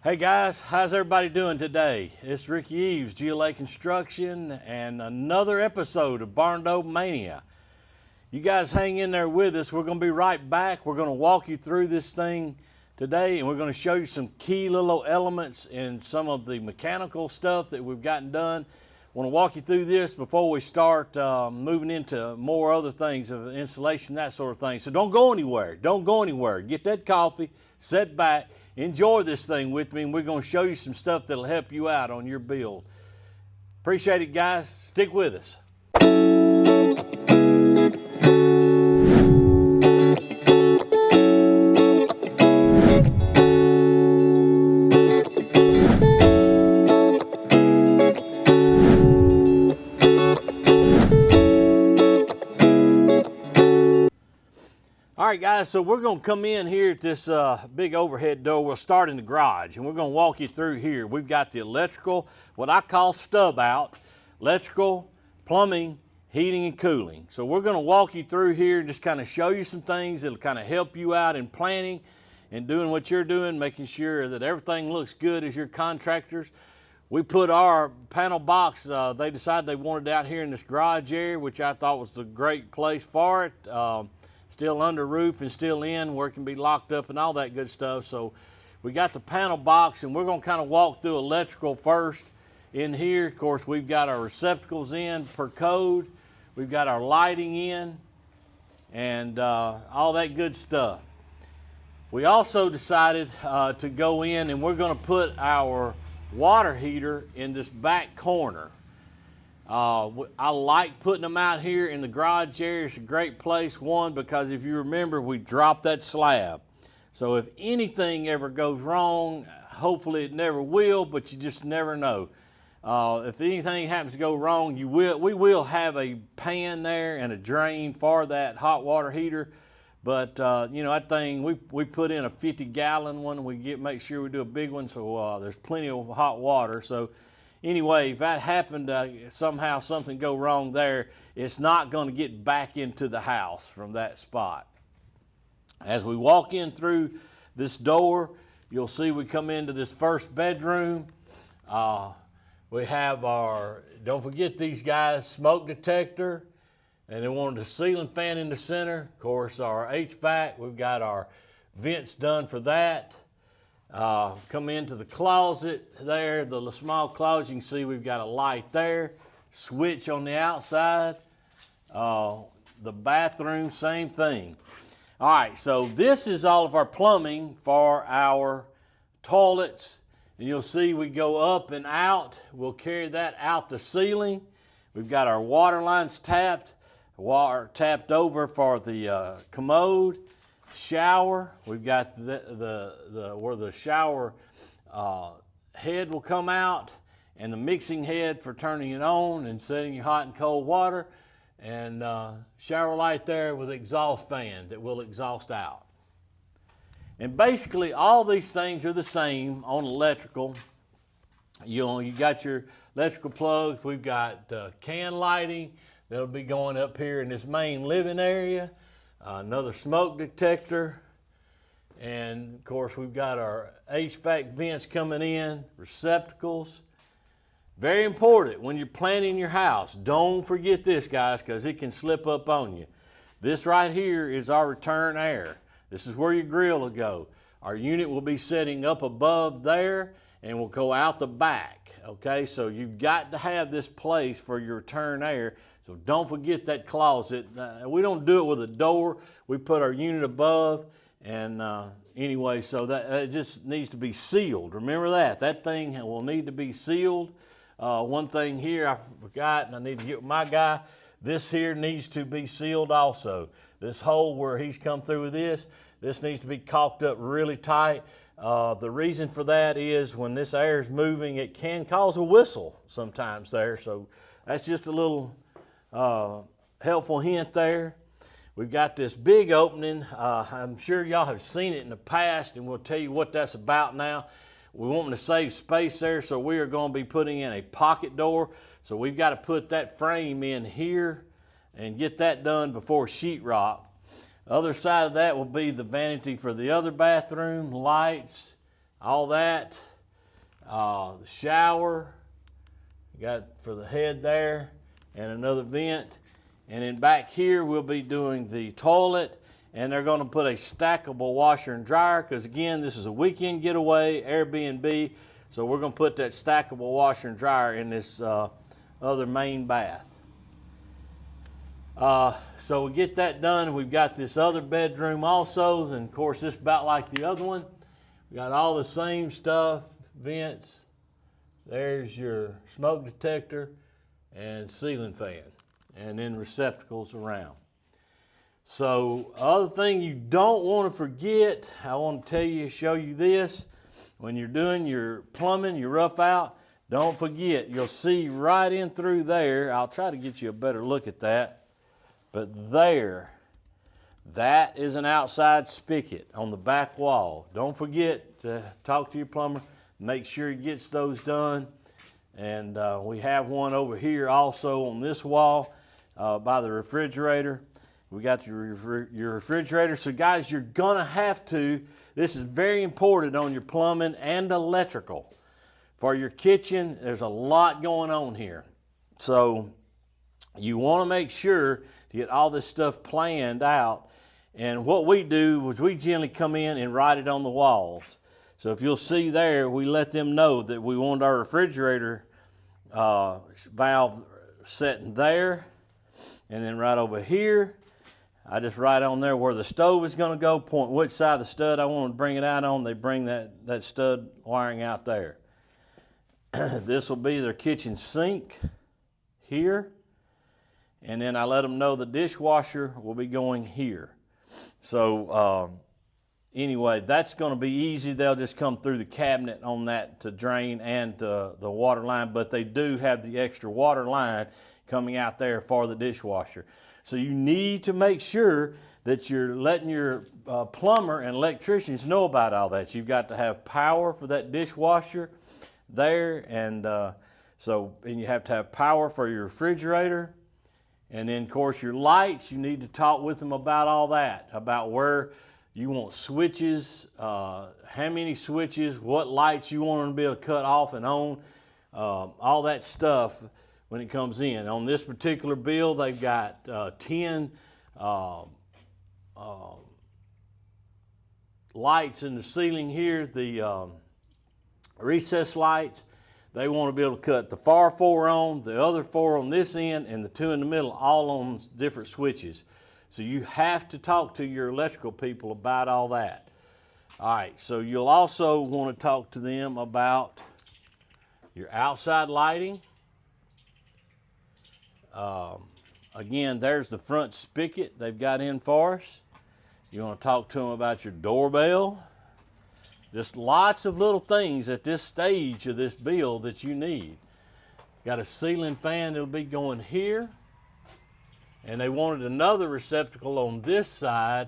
Hey guys, how's everybody doing today? It's Ricky Eves, GLA Construction, and another episode of Barndominium. You guys hang in there with us. We're going to be right back. We're going to walk you through this thing today, and we're going to show you some key little elements in some of the mechanical stuff that we've gotten done. I want to walk you through this before we start moving into more other things of installation, that sort of thing. So don't go anywhere. Don't go anywhere. Get that coffee, sit back, enjoy this thing with me, and we're going to show you some stuff that'll help you out on your build. Appreciate it, guys. Stick with us. All right, guys, so we're going to come in here at this big overhead door. We'll start in the garage, and we're going to walk you through here. We've got the electrical, what I call stub out, electrical, plumbing, heating, and cooling. So we're going to walk you through here and just kind of show you some things that'll kind of help you out in planning and doing what you're doing, making sure that everything looks good as your contractors. We put our panel box, they decided they wanted out here in this garage area, which I thought was the great place for it. Still under roof and still in where it can be locked up and all that good stuff. So we got the panel box, and we're going to kind of walk through electrical first in here. Of course, we've got our receptacles in per code. We've got our lighting in and all that good stuff. We also decided to go in, and we're going to put our water heater in this back corner. I like putting them out here in the garage area. It's a great place, one, because if you remember, we dropped that slab. So if anything ever goes wrong, hopefully it never will, but you just never know. If anything happens to go wrong, we will have a pan there and a drain for that hot water heater. But you know, that thing, we put in a 50-gallon one. We make sure we do a big one, so there's plenty of hot water. So anyway, if that happened, somehow something go wrong there, it's not going to get back into the house from that spot. As we walk in through this door, you'll see we come into this first bedroom. We have our, don't forget these guys, smoke detector, and then wanted a ceiling fan in the center. Of course, our HVAC, we've got our vents done for that. Come into the closet there, the small closet. You can see we've got a light there, switch on the outside. The bathroom, same thing. All right, so this is all of our plumbing for our toilets. And you'll see we go up and out. We'll carry that out the ceiling. We've got our water lines tapped, water tapped over for the commode. Shower, we've got where the shower head will come out, and the mixing head for turning it on and setting your hot and cold water, and shower light there with exhaust fan that will exhaust out. And basically all these things are the same on electrical. You got your electrical plugs. We've got can lighting that'll be going up here in this main living area. Another smoke detector, and of course we've got our HVAC vents coming in, receptacles. Very important when you're planning your house. Don't forget this, guys, because it can slip up on you. This right here is our return air. This is where your grill will go. Our unit will be sitting up above there and will go out the back. Okay, so you've got to have this place for your return air. So don't forget that closet. We don't do it with a door. We put our unit above, and anyway, so that just needs to be sealed. Remember that. That thing will need to be sealed. One thing here I forgot, and I need to get with my guy. This here needs to be sealed also. This hole where he's come through with this needs to be caulked up really tight. The reason for that is when this air is moving, it can cause a whistle sometimes there. So that's just a little helpful hint there. We've got this big opening. I'm sure y'all have seen it in the past, and we'll tell you what that's about now. We want to save space there, so we are going to be putting in a pocket door. So we've got to put that frame in here and get that done before sheetrock. Other side of that will be the vanity for the other bathroom, lights, all that. The shower, got for the head there, and another vent. And then back here we'll be doing the toilet, and they're going to put a stackable washer and dryer because again this is a weekend getaway, Airbnb, so we're going to put that stackable washer and dryer in this other main bath. So we get that done. We've got this other bedroom also, and of course this is about like the other one. We got all the same stuff, vents, there's your smoke detector and ceiling fan, and then receptacles around. So other thing you don't want to forget, I want to tell you, show you this. When you're doing your plumbing, your rough out, don't forget, you'll see right in through there, I'll try to get you a better look at that, but there, that is an outside spigot on the back wall. Don't forget to talk to your plumber, make sure he gets those done. And we have one over here also on this wall by the refrigerator. We got your refrigerator. So guys, you're gonna have to, this is very important on your plumbing and electrical. For your kitchen, there's a lot going on here. So you wanna make sure to get all this stuff planned out. And what we do is we generally come in and write it on the walls. So if you'll see there, we let them know that we want our refrigerator valve sitting there, and then right over here, I just write on there where the stove is going to go, point which side of the stud I want to bring it out on. They bring that stud wiring out there. This will be their kitchen sink here, and then I let them know the dishwasher will be going here. So anyway, that's going to be easy. They'll just come through the cabinet on that to drain and the water line, but they do have the extra water line coming out there for the dishwasher. So you need to make sure that you're letting your plumber and electricians know about all that. You've got to have power for that dishwasher there, and and you have to have power for your refrigerator. And then of course your lights, you need to talk with them about all that, about where you want switches, how many switches, what lights you want them to be able to cut off and on, all that stuff when it comes in. On this particular bill, they've got 10 lights in the ceiling here, the recessed lights. They want to be able to cut the far 4 on, the other 4 on this end, and the 2 in the middle, all on different switches. So you have to talk to your electrical people about all that. All right, so you'll also want to talk to them about your outside lighting. Again, there's the front spigot they've got in for us. You want to talk to them about your doorbell. Just lots of little things at this stage of this build that you need. Got a ceiling fan that'll be going here. And they wanted another receptacle on this side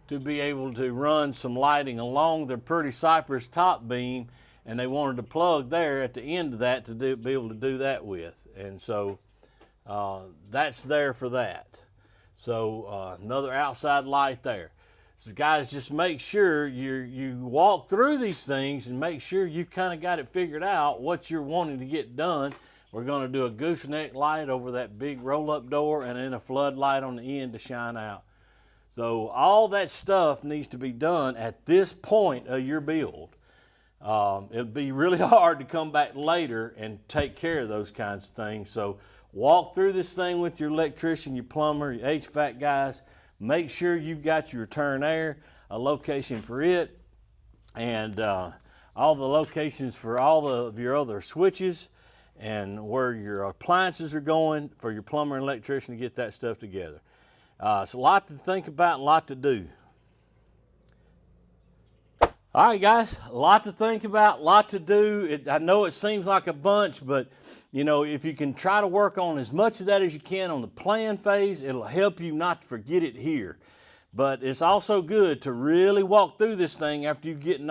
to be able to run some lighting along their pretty cypress top beam, and they wanted to plug there at the end of that to be able to do that with. And so that's there for that. So another outside light there. So guys, just make sure you walk through these things and make sure you kind of got it figured out what you're wanting to get done. We're going to do a gooseneck light over that big roll-up door and then a floodlight on the end to shine out. So all that stuff needs to be done at this point of your build. It'll be really hard to come back later and take care of those kinds of things. So walk through this thing with your electrician, your plumber, your HVAC guys. Make sure you've got your return air, a location for it, and all the locations for all of your other switches and where your appliances are going for your plumber and electrician to get that stuff together. It's a lot to think about and a lot to do. All right, guys, a lot to think about, a lot to do. I know it seems like a bunch, but you know, if you can try to work on as much of that as you can on the plan phase, it'll help you not to forget it here. But it's also good to really walk through this thing after you've gotten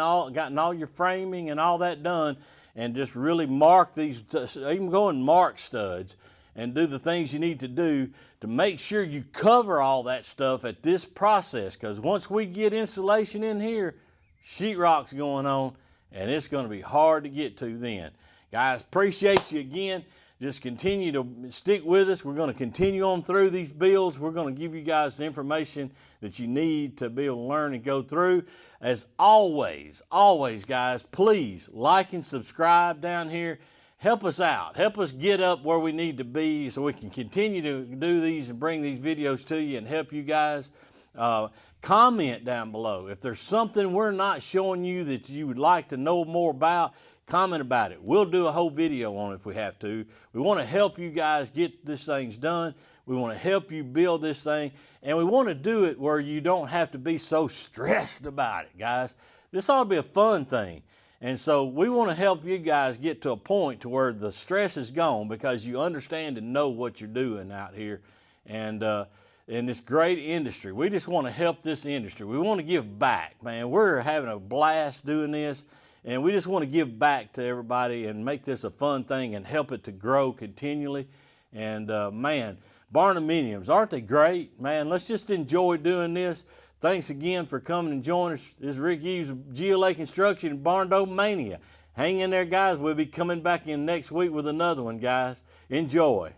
all your framing and all that done, and just really mark these, even go and mark studs and do the things you need to do to make sure you cover all that stuff at this process. Because once we get insulation in here, sheetrock's going on, and it's going to be hard to get to then. Guys, appreciate you again. Just continue to stick with us. We're going to continue on through these builds. We're going to give you guys the information that you need to be able to learn and go through. As always, guys, please like and subscribe down here. Help us out. Help us get up where we need to be so we can continue to do these and bring these videos to you and help you guys. Comment down below. If there's something we're not showing you that you would like to know more about, comment about it. We'll do a whole video on it if we have to. We want to help you guys get these things done. We want to help you build this thing, and we want to do it where you don't have to be so stressed about it, guys. This ought to be a fun thing. And so we want to help you guys get to a point to where the stress is gone because you understand and know what you're doing out here. And in this great industry, we just want to help this industry. We want to give back, man. We're having a blast doing this. And we just want to give back to everybody and make this a fun thing and help it to grow continually. And man, barndominiums, aren't they great? Man, let's just enjoy doing this. Thanks again for coming and joining us. This is Rick Hughes of GLA Construction and Barndominium. Hang in there, guys. We'll be coming back in next week with another one, guys. Enjoy.